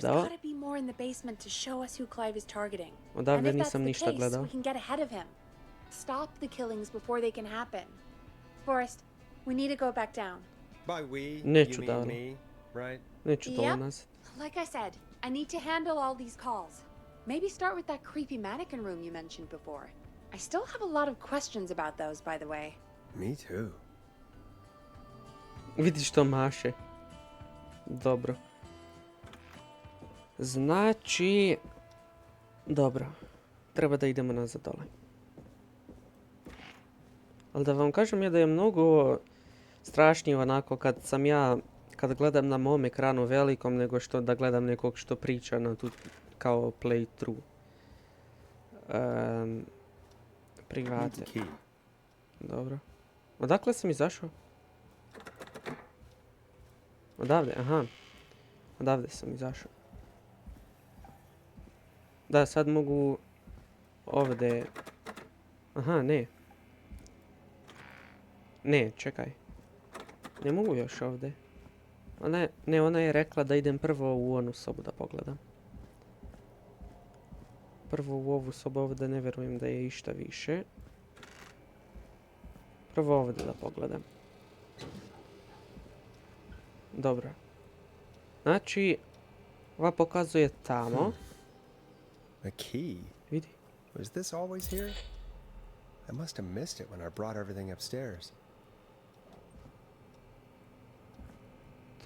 gledao. Odavde nisam ništa gledao. Stop the killings before they can happen. Forrest, we need to go back down. By we, Neću you da mean me, right? Neću to nazad. Like I said, I need to handle all these calls. Maybe start with that creepy mannequin room you mentioned before. I still have a lot of questions about those, by the way. Me too. Vidiš to maše. Dobro. Znači... Dobro. Treba da idemo nazad dole. Ali da vam kažem je da je mnogo strašnije onako kad gledam na mom ekranu velikom nego što da gledam nekog što priča na tu kao playthrough. Private. Dobro. Odakle sam izašao? Odavde, aha. Odavde sam izašao. Da, sad mogu ovdje... Aha, ne. Ne, čekaj. Ne mogu još ovdje. Ona je rekla da idem prvo u onu sobu da pogledam. Prvo u ovu sobu ovdje ne vjerujem da je išta više. Prvo ovdje da pogledam. Dobro. Znači, ova pokazuje tamo. A key? Vidi. Was this always here? I must have missed it when I brought everything upstairs.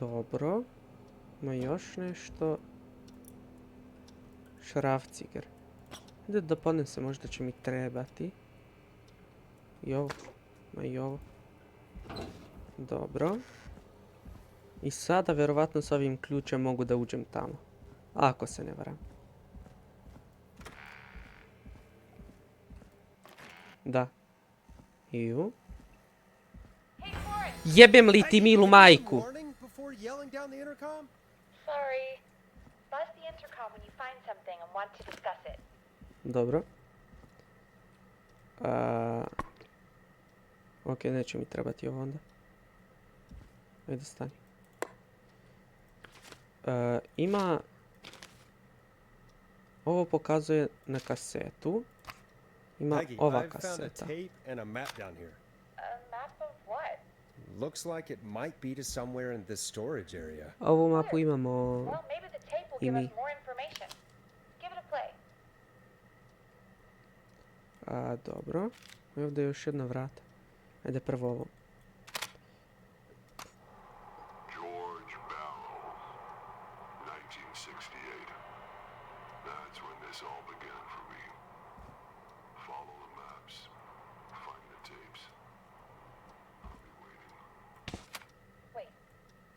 Dobro. Ima još nešto. Šrafciger. Ide da podnesem, možda će mi trebati. I ovo. Ma i ovo. Dobro. I sada vjerovatno s ovim ključem mogu da uđem tamo. Ako se ne varam. Da. Iju. Jebem li ti milu majku? Dobro. Ok, neće mi trebati ovo onda. Ajde, stani. Ima... Ovo pokazuje na kasetu. Ima ova kaseta. Looks like it might be to somewhere in this storage area. Ovu mapu imamo i mi. Dobro. I ovdje je još jedna vrata. Ajde prvo ovo.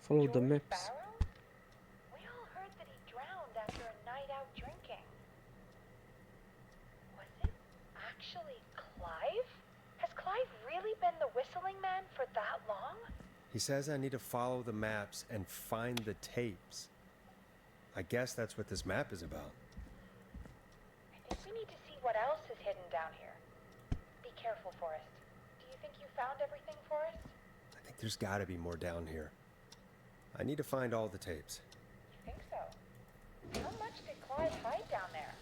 Follow the maps. We all heard that he drowned after a night out drinking. Was it actually Clive? Has Clive really been the whistling man for that long? He says I need to follow the maps and find the tapes. I guess that's what this map is about. I think we need to see what else is hidden down here. Be careful, Forrest. Do you think you found everything, Forrest? I think there's gotta be more down here. I need to find all the tapes. You think so? How much did Clive hide down there?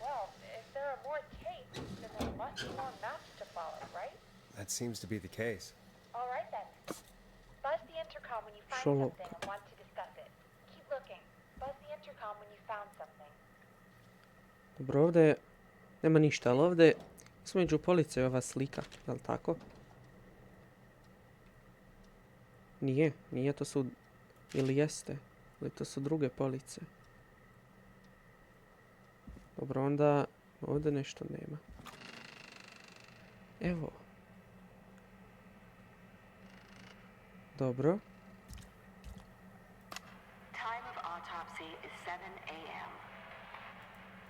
Well, if there are more tapes, then there must be more maps to follow, right? That seems to be the case. All right then. Buzz the intercom when you find something and want to discuss it. Keep looking. Buzz the intercom when you found something. Dobro, ovdje nema ništa, ali ovdje između police je ova slika, je li tako? Nije, to su, ili jeste, ili to su druge police. Dobro, onda ovdje nešto nema. Evo. Dobro. Time of autopsy is 7 a.m.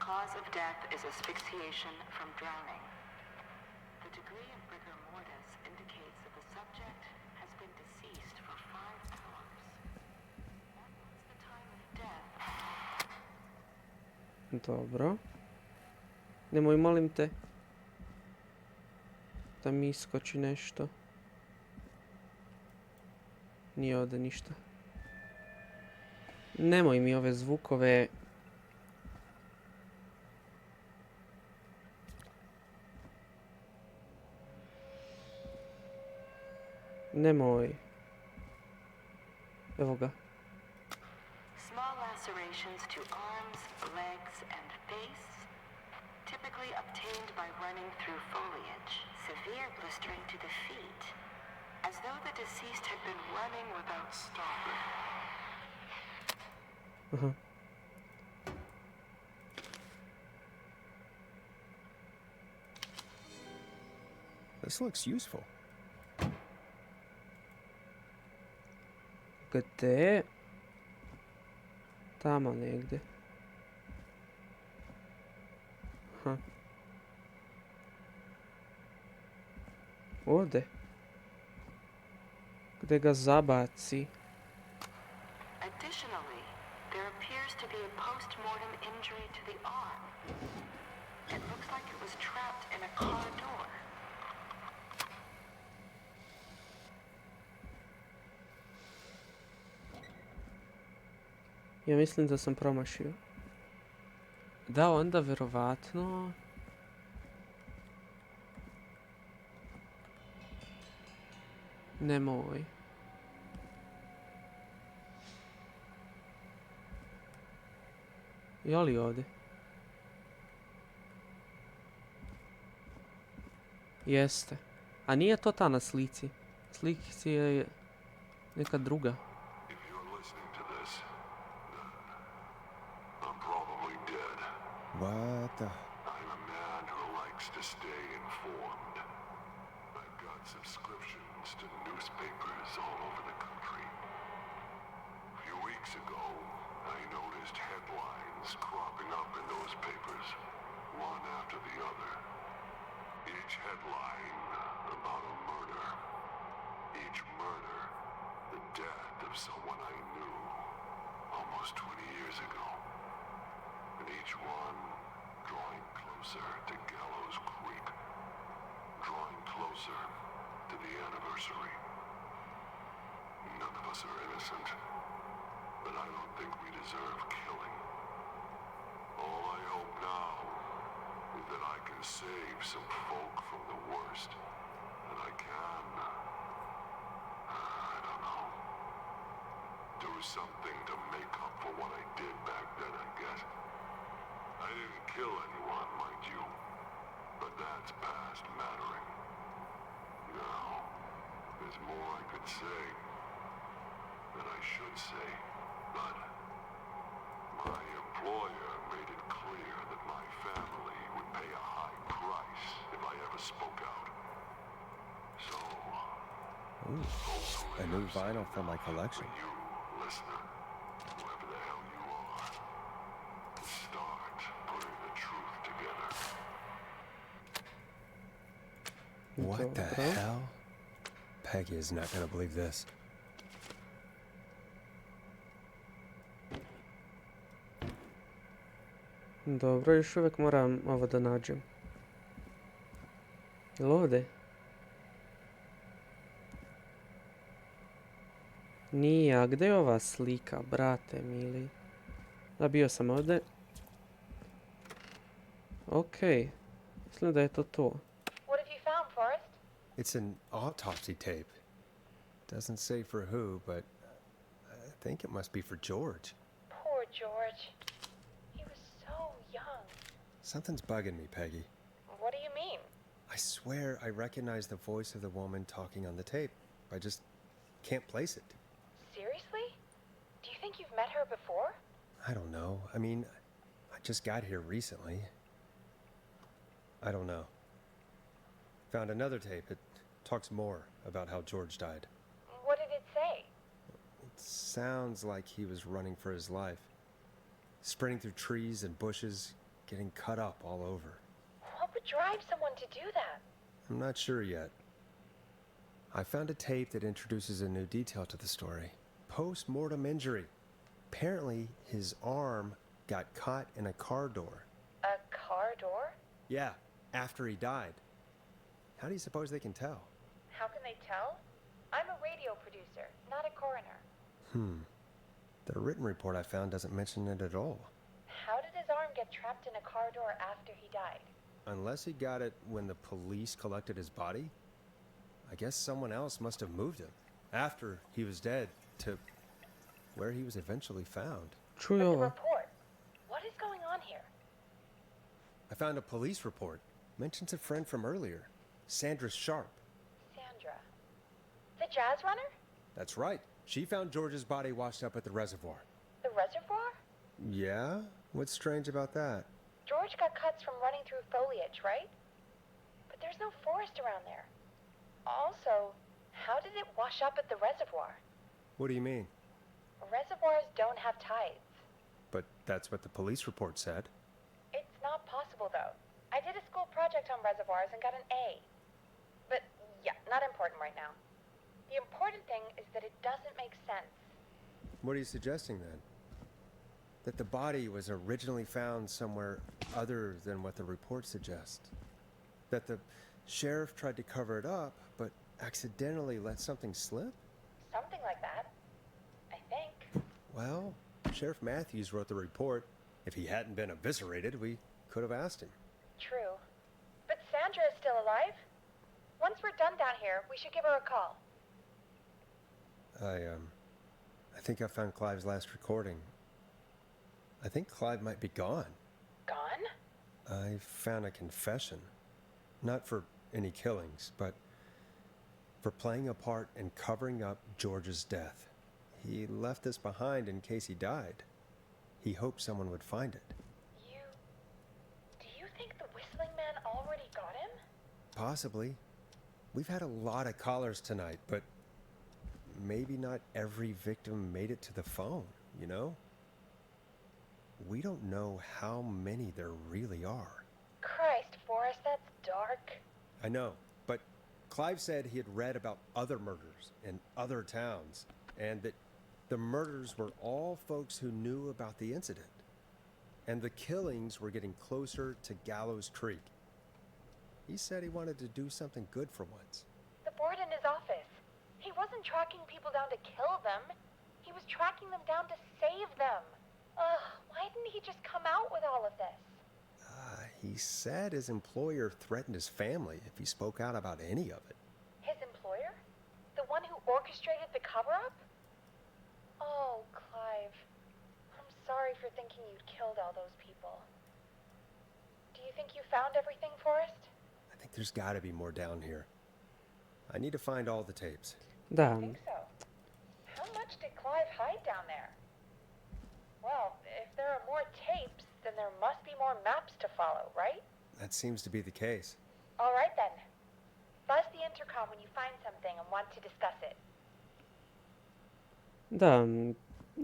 Cause of death is asphyxiation from drowning. The degree of rigor mortis indicates that the subject has been deceased for 5 hours. That puts the time of death. Dobro. Nemoj, molim te. Da mi iskoči nešto. Nije ovdje ništa. Nemoj mi ove zvukove. Nemoj. Evo ga. Small lacerations to arms, legs, and face, typically obtained by running through foliage. Severe blistering to the feet, as though the deceased had been running without stopping. Aha. This looks useful. Gde? Tamo negdje. Aha. Ovde. Gde ga zabaci. Additionally, there appears to be a post-mortem injury to the arm. It looks like it was trapped in a car door. Ja mislim da sam promašio. Da, onda verovatno... Nemoj. Je li ovdje? Jeste. A nije to ta na slici. Slici je neka druga. If you're listening to this, then I'm probably dead. What the? I'm a man who likes to stay informed. I've got subscriptions to newspapers all over the country. A few weeks ago, I noticed headlines cropping up in those papers, one after the other. Each headline about a murder. Each murder, the death of someone I knew almost 20 years ago. And each one drawing closer to Gallows Creek, drawing closer to the anniversary. None of us are innocent, but I don't think we deserve killing. All I hope now is that I can save some folk from the worst, and I can. I don't know. Do something to make up for what I did back then, I guess. I didn't kill anyone, mind you, but that's past mattering. Now, there's more I could say, that I should say, but my employer made it clear that my family would pay a high price if I ever spoke out. So, Ooh, a new vinyl for my collection. for you, listener, whoever the hell you are, start putting the truth together. What the Dobro. hell? Peggy is not gonna believe this. Dobro, još uvijek moram ovo da nađem. Jel ovdje? Nije, a gdje je ova slika, brate mili? Da, bio sam ovdje. Okej. Mislim da je to to. What have you found, Forrest? It's an autopsy tape. Doesn't say for who, but I think it must be for George. Poor George. He was so young. Something's bugging me, Peggy. What do you mean? I swear I recognize the voice of the woman talking on the tape. I just can't place it. Seriously? Do you think you've met her before? I don't know. I mean, I just got here recently. I don't know. Found another tape. It talks more about how George died. What did it say? It sounds like he was running for his life. Sprinting through trees and bushes, getting cut up all over. What would drive someone to do that? I'm not sure yet. I found a tape that introduces a new detail to the story. Post-mortem injury. Apparently, his arm got caught in a car door. A car door? Yeah, after he died. How do you suppose they can tell? How can they tell? I'm a radio producer, not a coroner. The written report I found doesn't mention it at all. How did his arm get trapped in a car door after he died? Unless he got it when the police collected his body, I guess someone else must have moved him after he was dead to where he was eventually found. But the Čujo. report. What is going on here? I found a police report. Mentions a friend from earlier, Sandra Sharp. Sandra. The jazz runner? That's right. She found George's body washed up at the reservoir. The reservoir? Yeah? What's strange about that? George got cuts from running through foliage, right? But there's no forest around there. Also, how did it wash up at the reservoir? What do you mean? Reservoirs don't have tides. But that's what the police report said. It's not possible, though. I did a school project on reservoirs and got an A. But, yeah, not important right now. The important thing is that it doesn't make sense. What are you suggesting then? That the body was originally found somewhere other than what the report suggests? That the sheriff tried to cover it up, but accidentally let something slip? Something like that. I think. Well, Sheriff Matthews wrote the report. If he hadn't been eviscerated, we could have asked him. True. But Sandra is still alive? Once we're done down here, we should give her a call. I think I found Clive's last recording. I think Clive might be gone. Gone? I found a confession. Not for any killings, but for playing a part in covering up George's death. He left this behind in case he died. He hoped someone would find it. Do you think the whistling man already got him? Possibly. We've had a lot of callers tonight, but maybe not every victim made it to the phone, you know? We don't know how many there really are. Christ, Forrest, that's dark. I know, but Clive said he had read about other murders in other towns, and that the murders were all folks who knew about the incident. And the killings were getting closer to Gallows Creek. He said he wanted to do something good for once. The board in his office. He wasn't tracking people down to kill them. He was tracking them down to save them. Ugh, why didn't he just come out with all of this? He said his employer threatened his family if he spoke out about any of it. His employer? The one who orchestrated the cover-up? Oh, Clive. I'm sorry for thinking you'd killed all those people. Do you think you found everything, Forrest? I think there's got to be more down here. I need to find all the tapes. Da, I think so. How much did Clive hide down there? Well, if there are more tapes, then there must be more maps to follow, right? That seems to be the case. All right, then. Buzz the intercom when you find something and want to discuss it. da,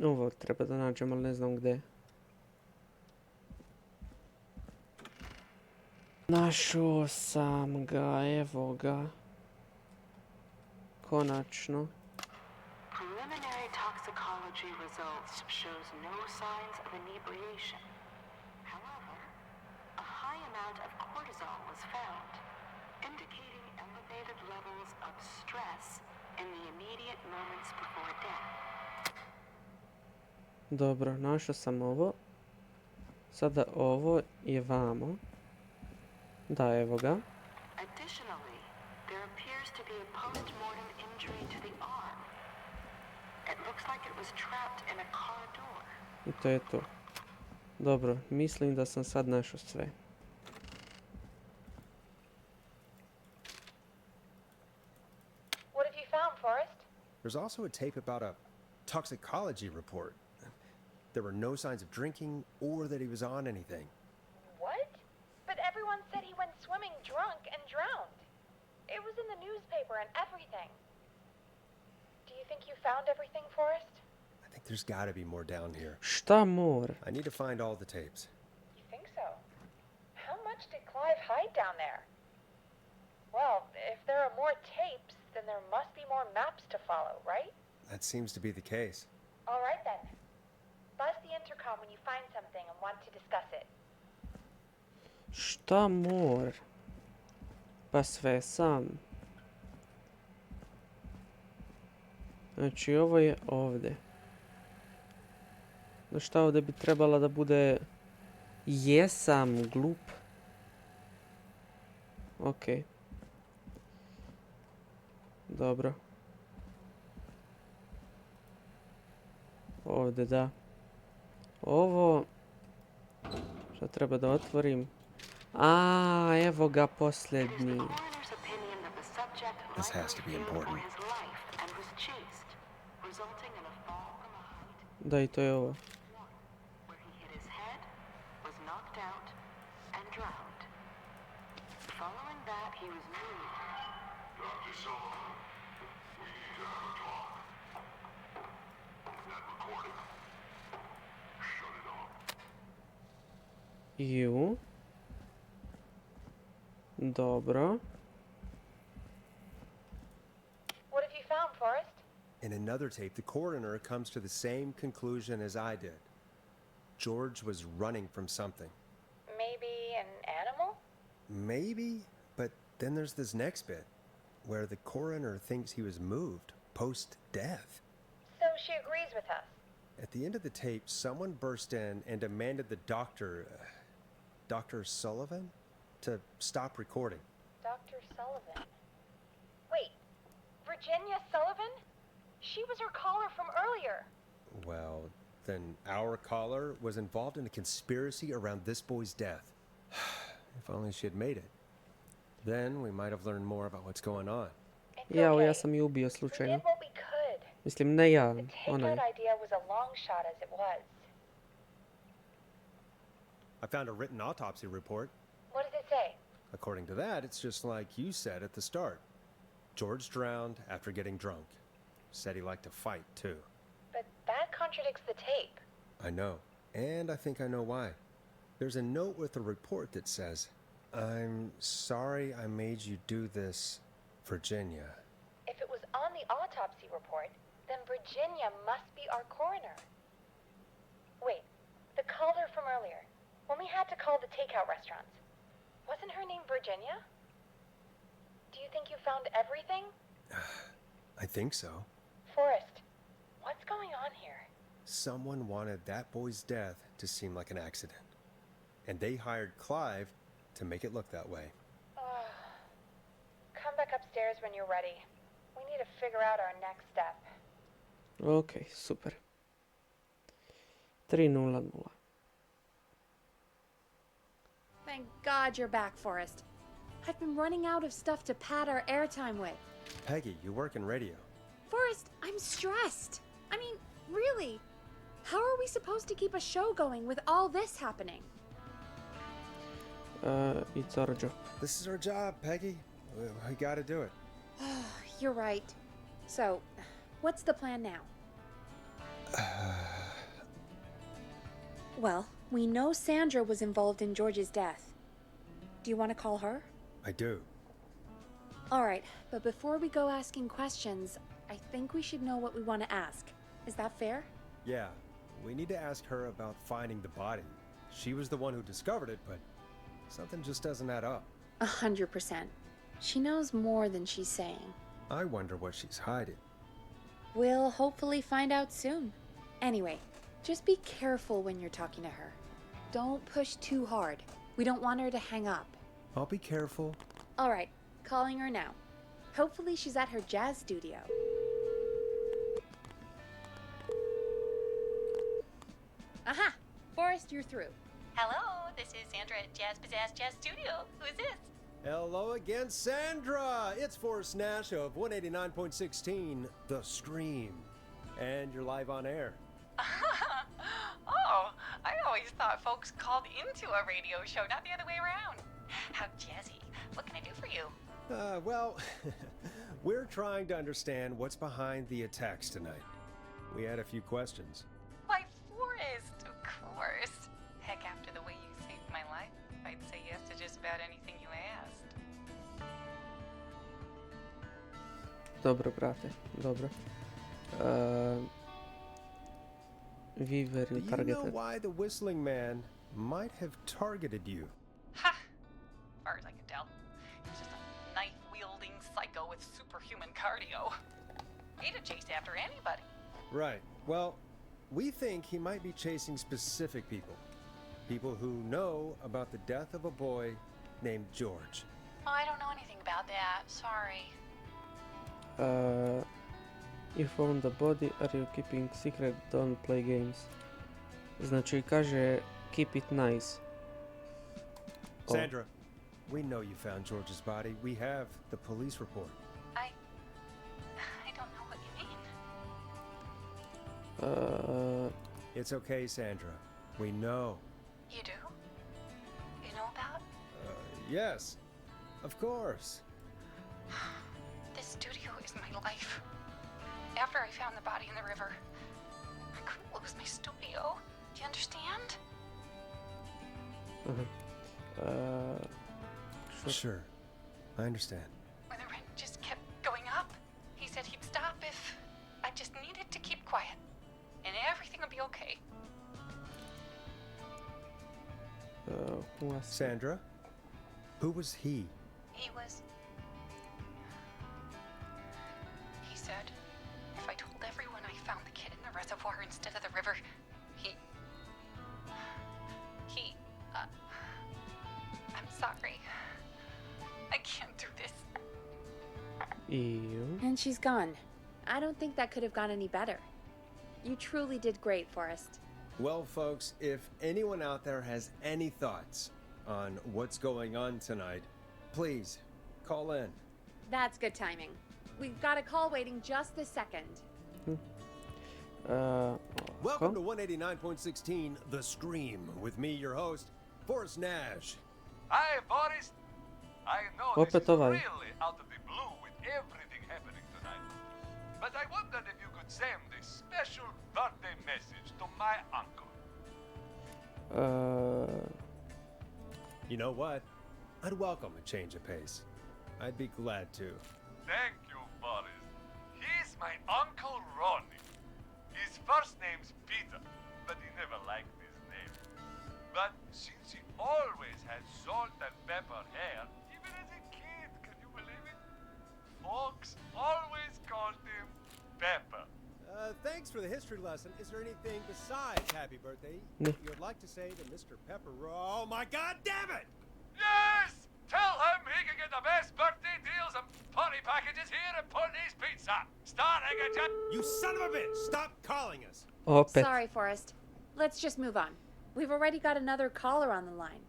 ovo treba da nađem, ali ne znam gde. Našao sam ga, evo ga. Konačno. Preliminary toxicology results shows no signs of inebriation. However, a high amount of cortisol was found, indicating elevated levels of stress in the immediate moments before death. Dobro, našao sam ovo. Sada ovo je vamo. Da, evo ga. Additionally, there appears to be a post-mortem injury to the arm. It looks like it was trapped in a car door. I to je to. Dobro, mislim da sam sad našao sve. What have you found, Forrest? There's also a tape about a toxicology report. There were no signs of drinking or that he was on anything. What? But everyone said he went swimming drunk and drowned. It was in the newspaper and everything. Do you think you found everything, Forrest? I think there's got to be more down here. Šta more? I need to find all the tapes. You think so? How much did Clive hide down there? Well, if there are more tapes, then there must be more maps to follow, right? That seems to be the case. All right, then. Buzz the intercom when you find something and want to discuss it. Šta more? Pa sve sam. Znači ovo je ovde. No šta ovdje bi trebala da bude... Jesam glup. Okej. Dobro. Ovdje da. Ovo... Šta treba da otvorim? A, evo ga posljednji. Coroner's opinion that the subject This might has to have be feared for important. his life and was chased, resulting in a fall from a height Da, i to je ovo. where he hit his head, was knocked out, and drowned. Following that, he was moved. Dr. Sullivan, we need to have a talk. That recording. Shut it off. Ju. Dobro. What have you found, Forrest? In another tape, the coroner comes to the same conclusion as I did. George was running from something. Maybe an animal? Maybe, but then there's this next bit where the coroner thinks he was moved post-death. So she agrees with us. At the end of the tape, someone burst in and demanded the doctor, Dr. Sullivan, to stop recording. Dr. Sullivan. Wait, Virginia Sullivan? She was her caller from earlier. Well, then our caller was involved in a conspiracy around this boy's death. If only she had made it. Then we might have learned more about what's going on. It's Jao, okay. ja sam ju ubio We slučajno. did what we could. Mislim, ne ja, The onaj. takeout idea was a long shot as it was. I found a written autopsy report. What does it say? According to that, it's just like you said at the start. George drowned after getting drunk. Said he liked to fight, too. But that contradicts the tape. I know. And I think I know why. There's a note with the report that says, "I'm sorry I made you do this, Virginia." If it was on the autopsy report, then Virginia must be our coroner. Wait, the caller from earlier, when we had to call the takeout restaurants, wasn't her name Virginia? Do you think you found everything? I think so. Forrest, what's going on here? Someone wanted that boy's death to seem like an accident. And they hired Clive to make it look that way. Come back upstairs when you're ready. We need to figure out our next step. Okej, super. 3:00. Thank God you're back, Forrest. I've been running out of stuff to pad our airtime with. Peggy, you work in radio. Forrest, I'm stressed. I mean, really, how are we supposed to keep a show going with all this happening? It's our job. This is our job, Peggy. We gotta do it. You're right. So, what's the plan now? Well, we know Sandra was involved in George's death. Do you want to call her? I do. All right, but before we go asking questions, I think we should know what we want to ask. Is that fair? Yeah, we need to ask her about finding the body. She was the one who discovered it, but something just doesn't add up. 100%. She knows more than she's saying. I wonder what she's hiding. We'll hopefully find out soon. Anyway, just be careful when you're talking to her. Don't push too hard. We don't want her to hang up. I'll be careful. All right, calling her now. Hopefully she's at her jazz studio. Aha! Forrest, you're through. Hello, this is Sandra at Jazz Pizzazz Jazz Studio. Who is this? Hello again, Sandra! It's Forrest Nash of 189.16, The Stream. And you're live on air. Oh, I always thought folks called into a radio show, not the other way around. How jazzy. What can I do for you? Well, we're trying to understand what's behind the attacks tonight. We had a few questions. Why, Forrest, of course. Heck, after the way you saved my life, I'd say yes to just about anything you asked. Dobro, brate, dobro. We very Do you know targeted. why the Whistling Man might have targeted you? Ha! As far as I can tell, he was just a knife-wielding psycho with superhuman cardio. He'd have chased after anybody. Right. Well, We think he might be chasing specific people. People who know about the death of a boy named George. Oh, I don't know anything about that. Sorry. You found the body, are you keeping secret, don't play games. Znači kaže keep it nice. Oh. Sandra, we know you found George's body. We have the police report. I don't know what you mean. It's okay, Sandra. We know. You do? You know about? Yes, of course. This studio is my life. After I found the body in the river, I couldn't lose my studio. Do you understand? Sure, I understand. When the rent just kept going up, he said he'd stop if I just needed to keep quiet. And everything would be okay. Who was Sandra, who was he? He said if I told everyone I found the kid in the reservoir instead of the river, I'm sorry. I can't do this. Ew. And she's gone. I don't think that could have gone any better. You truly did great, Forrest. Well, folks, if anyone out there has any thoughts on what's going on tonight, please call in. That's good timing. We've got a call waiting just this second. Welcome to 189.16 The Scream with me, your host, Forrest Nash. Hi, Forrest. I know this Opet is ovaj. really out of the blue with everything happening tonight. But I wondered if you could send a special birthday message to my uncle. You know what? I'd welcome a change of pace. I'd be glad to. Thank you, Forrest. He's my Uncle Ronnie. His first name's Peter, but he never liked his name. But since he always had salt and pepper hair, even as a kid, can you believe it? Folks always called him Pepper. Thanks for the history lesson. Is there anything besides happy birthday No. you'd like to say to Mr. Pepper? Oh my God, damn it! Yes! Tell him he can get the best birthday deals and party packages here at Putney's Pizza. Starting at You son of a bitch! Stop calling us! Opet. Sorry, Forrest. Let's just move on. We've already got another caller on the line.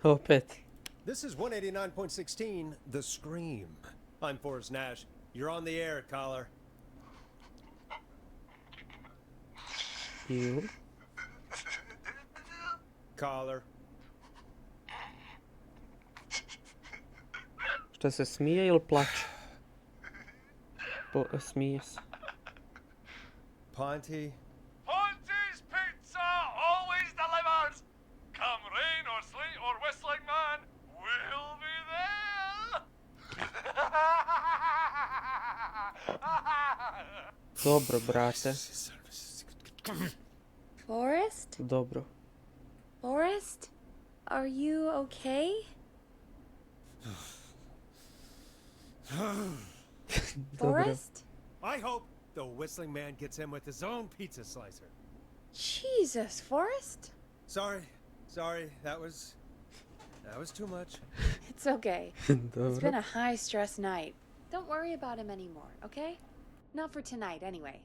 Opet. This is 189.16 The Scream. I'm Forrest Nash. You're on the air, caller. Ew. Caller. Šta se smije ili plače? Smije se. Ponty. Ponty's Pizza always delivers. Come rain or sleet or whistling man, we'll be there. Dobro, brate. Forrest? Dobro. Forrest? Are you okay? Dobro. Forrest? I hope the whistling man gets him with his own pizza slicer. Jesus, Forrest? Sorry, that was too much. It's okay. It's been Dobro. a high-stress night. Don't worry about him anymore, okay? Not for tonight, anyway.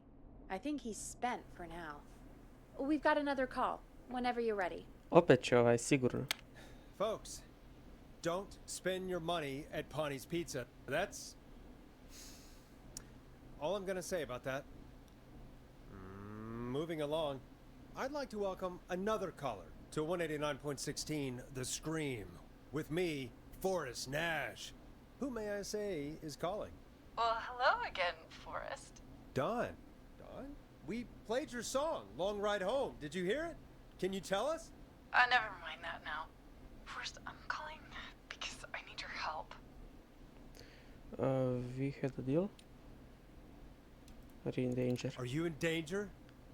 I think he's spent for now. We've got another call, whenever you're ready. Opet će ovaj, sigurno. Folks, don't spend your money at Ponty's Pizza. That's all I'm gonna say about that. Moving along, I'd like to welcome another caller to 189.16 The Scream with me, Forrest Nash. Who may I say is calling? Well, hello again, Forrest. Don. We played your song, Long Ride Home. Did you hear it? Can you tell us? Never mind that now. First, I'm calling because I need your help. We had a deal? Are you in danger? Are you in danger?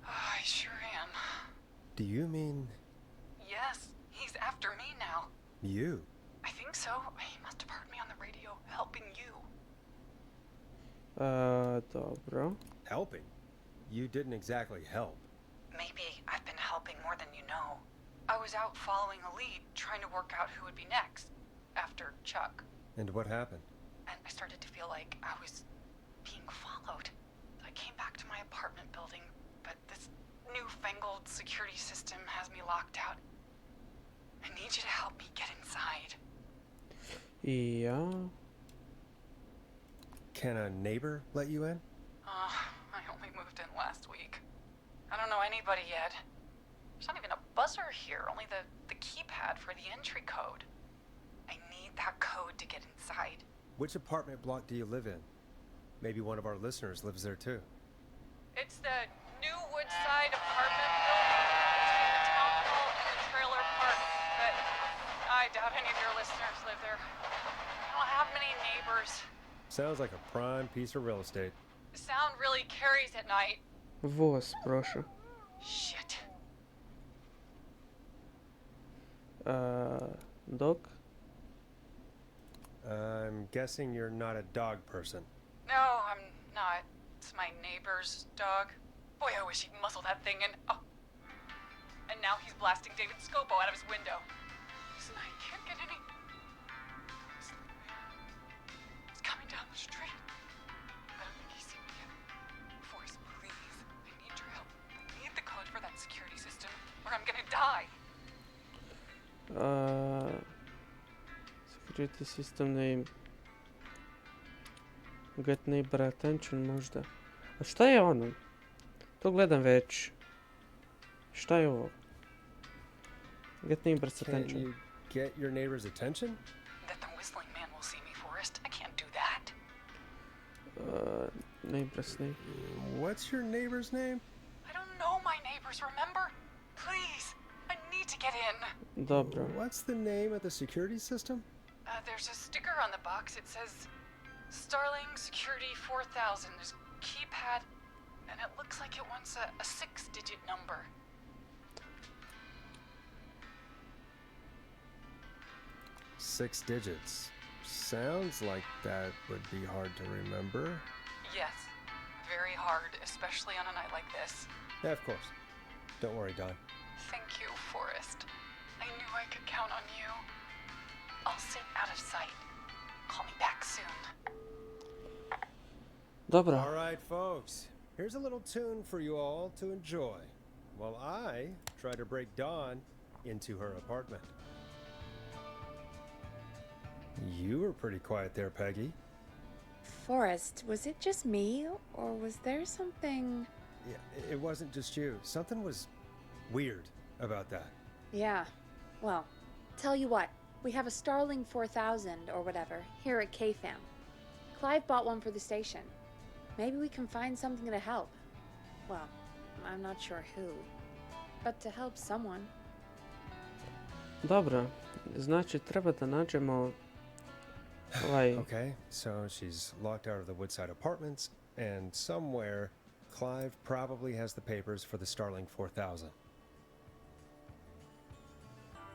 I sure am. Do you mean Yes, he's after me now. you? I think so. He must have heard me on the radio helping you. Dobro. Helping? You didn't exactly help. maybe I've been helping more than you know. I was out following a lead, trying to work out who would be next, after Chuck. And what happened? And I started to feel like I was being followed. I came back to my apartment building, but this newfangled security system has me locked out. I need you to help me get inside. Yeah. Can a neighbor let you in? I only moved in last week. I don't know anybody yet. There's not even a buzzer here, only the keypad for the entry code. I need that code to get inside. Which apartment block do you live in? Maybe one of our listeners lives there too. It's the new Woodside apartment building between the town hall and the trailer park, but I doubt any of your listeners live there. I don't have many neighbors. Sounds like a prime piece of real estate. The sound really carries at night. Voz, proszę. Shit. Dog? I'm guessing you're not a dog person. No, I'm not. It's my neighbor's dog. Boy, I wish he'd muzzle that thing and... Oh. And now he's blasting David Scopo out of his window. Listen, I can't get any... He's coming down the street. I don't think he's seen me yet. Forrest, please. I need your help. I need the code for that security system, or I'm gonna die. Security system name. Get neighbor attention možda. A šta je ono? To gledam već. Šta je ovo? Get neighbor's Can attention. you get your neighbor's attention? That the whistling man will see me, Forrest. I can't do that. Neighbor's name. What's your neighbor's name? I don't know my neighbors, remember? Please, I need to get in. Dobro. What's the name of the security system? There's a sticker on the box. It says Starling Security 4000. There's a keypad, and it looks like it wants a 6-digit number. 6 digits. Sounds like that would be hard to remember. Yes, very hard, especially on a night like this. Yeah, of course. Don't worry, Don. Thank you, Forrest. I knew I could count on you. I'll sit out of sight. Call me back soon. Dobro. All right, folks. Here's a little tune for you all to enjoy while I try to break Dawn into her apartment. You were pretty quiet there, Peggy. Forrest, was it just me, or was there something... Yeah, it wasn't just you. Something was weird about that. Yeah, well, tell you what, we have a Starling 4000 or whatever here at KFAM. Clive bought one for the station. Maybe we can find something to help. Well, I'm not sure who, but to help someone. Dobro. Znači, treba da nađemo... Okay, so she's locked out of the Woodside apartments, and somewhere Clive probably has the papers for the Starling 4000.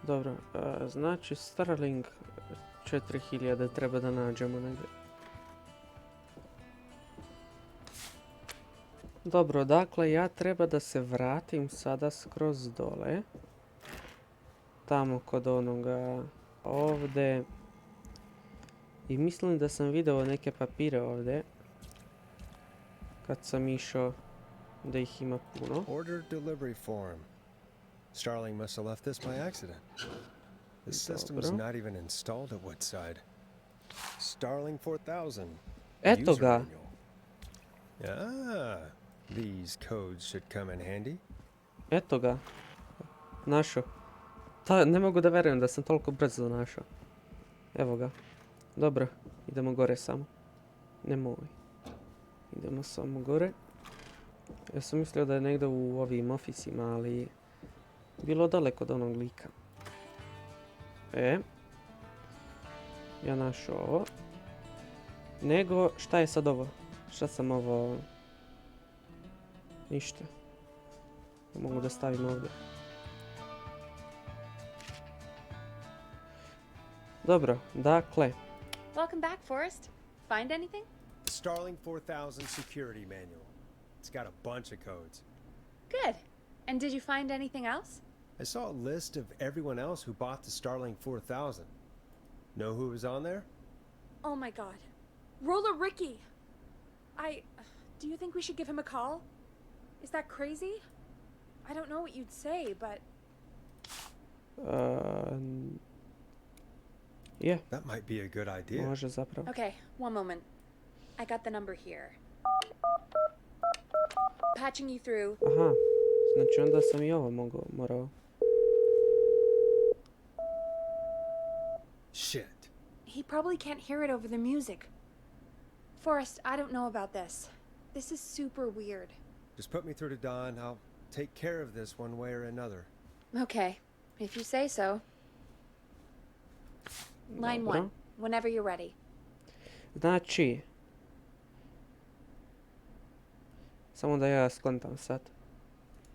Dobro, znači Starling 4000 treba da nađemo negdje. Dobro, dakle ja treba da se vratim sada skroz dole. Tamo kod onoga ovde. I mislim da sam video neke papire ovdje. Kad sam išao da ih ima puno. Order delivery form. Starling must have left this by accident. The system is not even installed at Woodside. Starling 4000. Eto User ga. manual. Ah, these codes should come in handy. Eto ga. Našao. Ne mogu da verujem da sam toliko brzo našao. Evo ga. Dobro, idemo gore samo. Nemoj. Idemo samo gore. Ja sam mislio da je negdje u ovim ofisima, ali... bilo daleko od onog lika. Ja našao ovo. Nego, šta je sad ovo? Šta sam ovo... Ništa. Mogu da stavim ovdje. Dobro, dakle... Welcome back, Forrest. Find anything? The Starling 4000 security manual. It's got a bunch of codes. Good. And did you find anything else? I saw a list of everyone else who bought the Starling 4000. Know who was on there? Oh my god. Roller Ricky! Do you think we should give him a call? Is that crazy? I don't know what you'd say, but... Yeah, That might be a good idea. može zapravo. Okay, one moment. I got the number here. Patching you through. Aha, znači onda sam i ovo morao. Shit. He probably can't hear it over the music. Forrest, I don't know about this. This is super weird. Just put me through to Don. I'll take care of this one way or another. Okay, if you say so. Line Dobro. 1, whenever you're ready. Znači, samo da ja skontam sad.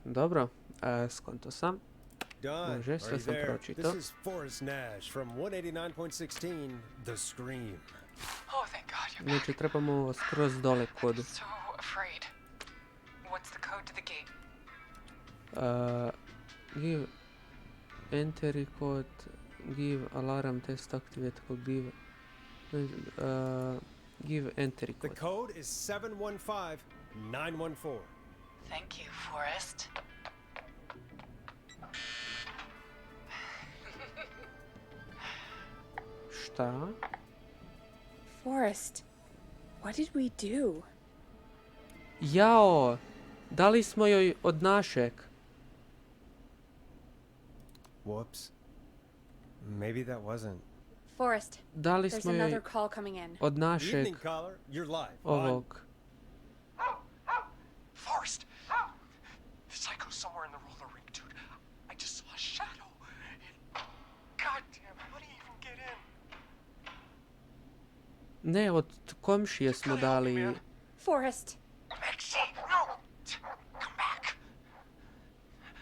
Dobro, skonto sam. Don, Može, are sve you sam there? pročitao. This is Forrest Nash from 189.16, The Scream. Oh, thank God you're back. Znači, trebamo skroz dole kodu. So afraid. What's the code to the gate? Give entry code, give alarm test activate code, give entry The code. code is 715914. Thank you, Forrest. Šta? Forrest, what did we do? Jao! Dali smo joj od našeg. Whoops. Maybe that wasn't. Forrest, Dali there's smo joj another call coming in. od našeg Evening caller, you're live. On. ovog. Forrest! The psycho's somewhere in the roller rink, dude. I just saw a shadow. God damn, how do you even get in? Ne, od komšije smo dali. Forrest, Maxie, no! Come back!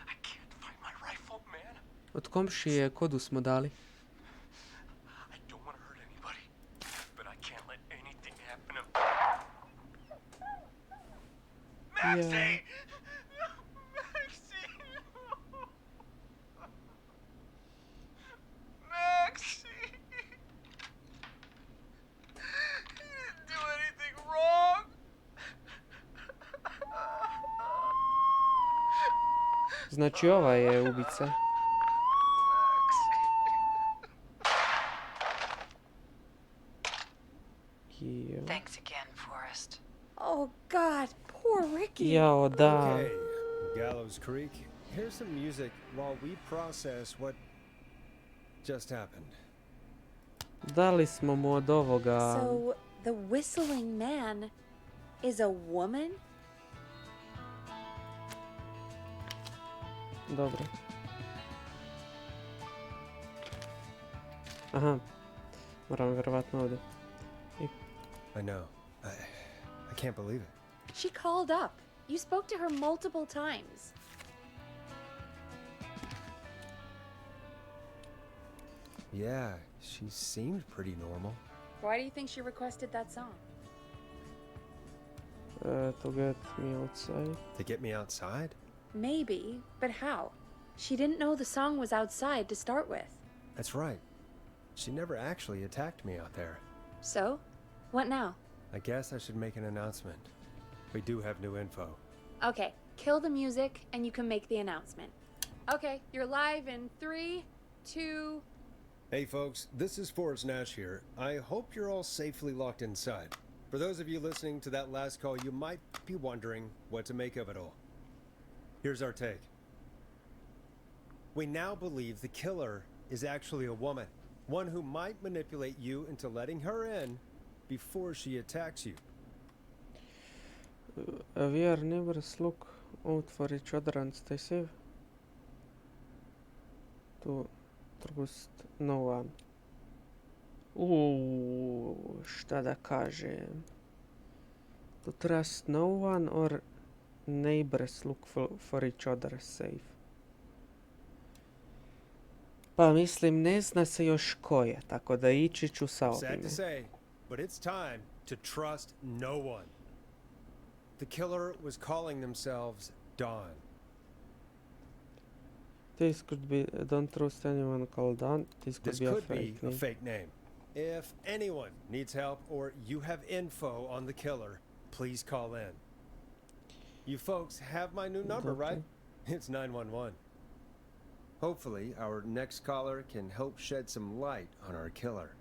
I can't find my rifle, man. Od komšije kodu smo dali. I don't want to hurt anybody, but I can't let anything happen to Maxie! Maxie! Maxie! You didn't do anything wrong! Znači ova je ubica. Jao. Thanks again, Forrest. oh god, poor Ricky. Jao, da. Okay, Gallows Creek. Here's some music while we process what just happened. Dali smo mu od ovoga. So, the whistling man is a woman? Dobro. Aha. Moram vjerovatno ovdje. I know. I can't believe it. She called up. You spoke to her multiple times. Yeah, she seemed pretty normal. Why do you think she requested that song? To get me outside. To get me outside? Maybe, but how? She didn't know the song was outside to start with. That's right. She never actually attacked me out there. So, what now? I guess I should make an announcement. We do have new info. Okay, kill the music and you can make the announcement. Okay, you're live in 3, 2... Hey folks, this is Forrest Nash here. I hope you're all safely locked inside. For those of you listening to that last call, you might be wondering what to make of it all. Here's our take. We now believe the killer is actually a woman. One who might manipulate you into letting her in before she attacks you. We are neighbors, look out for each other and stay safe. To trust no one. Šta da kažem? To trust no one or neighbors look for each other safe. Pa mislim, ne zna se još ko je, tako da ići ću sa Sad ovime. to say, but it's time to trust no one. The killer was calling themselves Dawn. This could be, don't trust anyone called Dan. This could This be a could be fake a name. fake name. If anyone needs help or you have info on the killer, please call in. You folks have my new number, right? It's 911. Hopefully, our next caller can help shed some light on our killer.